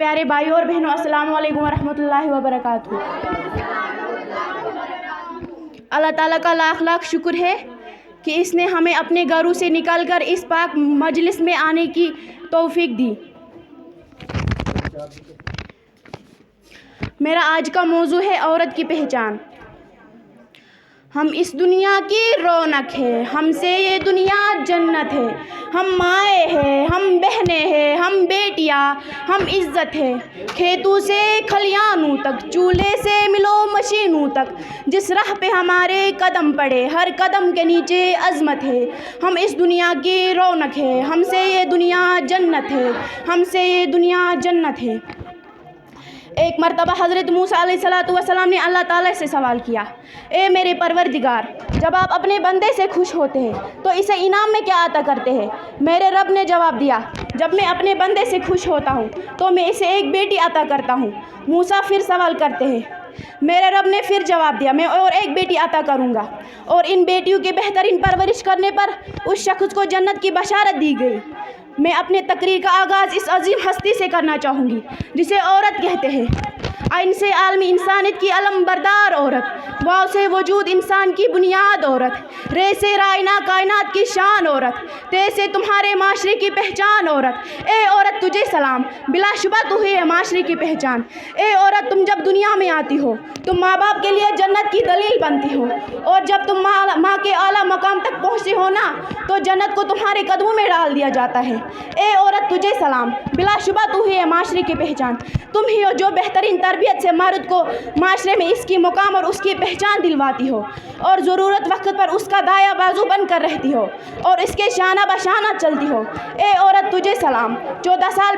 प्यारे भाइयों और बहनों, अस्सलाम वालेकुम वरहमतुल्लाहि वबरकातुहू। अल्लाह ताला का लाख लाख शुक्र है कि इसने हमें अपने घरों से निकलकर इस पाक मजलिस में आने की तौफीक दी। मेरा आज का मौजू है औरत की पहचान। हम इस दुनिया की रौनक है, हमसे ये दुनिया जन्नत है। हम माएँ हैं, हम बहनें हैं, हम बेटियाँ, हम इज़्ज़त है। खेतों से खलियानों तक, चूल्हे से मिलो मशीनों तक, जिस राह पे हमारे कदम पड़े, हर कदम के नीचे अज़मत है। हम इस दुनिया की रौनक है, हमसे ये दुनिया जन्नत है, हमसे ये दुनिया जन्नत है। एक मरतबा हज़रत मूसा अलैहिस्सलातु वस्सलाम ने अल्लाह ताला से सवाल किया, ए मेरे परवरदिगार, जब आप अपने बंदे से खुश होते हैं तो इसे इनाम में क्या अता करते हैं? मेरे रब ने जवाब दिया, जब मैं अपने बंदे से खुश होता हूँ तो मैं इसे एक बेटी अता करता हूँ। मूसा फिर सवाल करते हैं, मेरे रब ने फिर जवाब दिया, मैं और एक बेटी अता करूँगा, और इन बेटियों की बेहतरीन परवरिश करने पर उस शख्स को जन्नत की बशारत दी गई। मैं अपने तकरीर का आगाज़ इस अजीम हस्ती से करना चाहूँगी जिसे औरत कहते हैं। आइन से आलमी इंसानियत की अलम बरदार औरत, वाव से वजूद इंसान की बुनियाद औरत, रे से रायना कायनात की शान औरत, ते से तुम्हारे माशरे की पहचान औरत। ए औरत तुझे सलाम, बिलाशुबा तू ही है माशरे की पहचान। ए औरत तुम जब दुनिया में आती हो तुम माँ बाप के लिए जन्नत की दलील बनती हो, और जब तुम माँ के आला मकाम तक पहुँचती हो ना तो जन्नत को तुम्हारे कदमों में डाल दिया जाता है। ए औरत तुझे सलाम, बिलाशुबा तू ही है माशरे की पहचान। तुम ही हो जो बेहतरीन तरबियत से मर्द को माशरे में इसकी मुकाम और उसकी पहचान दिलवाती हो, और ज़रूरत वक्त पर उसका दाया बाजू बन कर रहती हो और इसके शाना बशाना चलती हो। ए औरत तुझे सलाम, 14 साल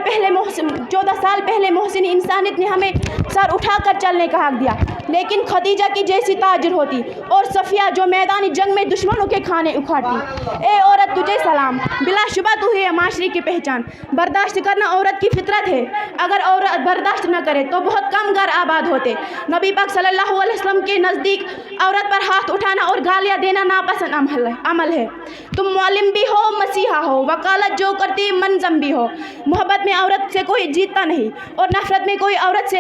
पहले मोहसिन इंसानियत ने हमें सर उठाकर चलने का हक दिया, लेकिन खदीजा की जैसी ताजिर होती और सफ़िया जो मैदानी जंग में दुश्मनों के खाने उखाड़ती। ए औरत तुझे सलाम, बिलाशुबा तू ही है माशरे की पहचान। बर्दाश्त करना औरत की फितरत है, अगर औरत बर्दाश्त न करे तो बहुत कम घर आबाद होते। नबी पाक सल्लल्लाहु अलैहि वसल्लम के नज़दीक औरत पर हाथ उठाना और गालियाँ देना नापसंद अमल है। तुम मौलिम भी हो, मसीहा हो, वकालत जो करती मनज़म भी हो। मोहब्बत में औरत से कोई जीतता नहीं और नफ़रत में कोई औरत से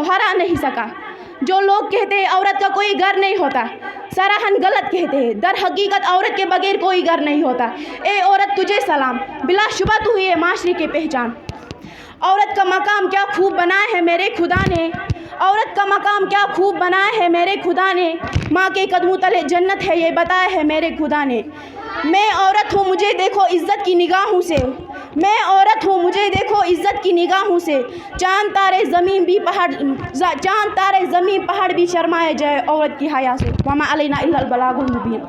हरा नहीं सका। जो लोग कहते हैं औरत का कोई घर नहीं होता, सराहन गलत कहते हैं। दर हकीकत औरत के बगैर कोई घर नहीं होता। ए औरत तुझे सलाम, बिलाशुबा तू ही है माशरे की पहचान। औरत का मकाम क्या खूब बनाया है मेरे खुदा ने, औरत का मकाम क्या खूब बनाया है मेरे खुदा ने। माँ के कदमों तले जन्नत है ये बताया है मेरे खुदा ने। मैं औरत हूँ मुझे देखो इज़्ज़त की निगाहों से, मैं औरत हूँ मुझे देखो इज़्ज़त की निगाहों से। चांद तारे ज़मीन पहाड़ भी शर्माए जाए औरत की हया से। वमा अलैना इल्लल बलागुल मुबीन।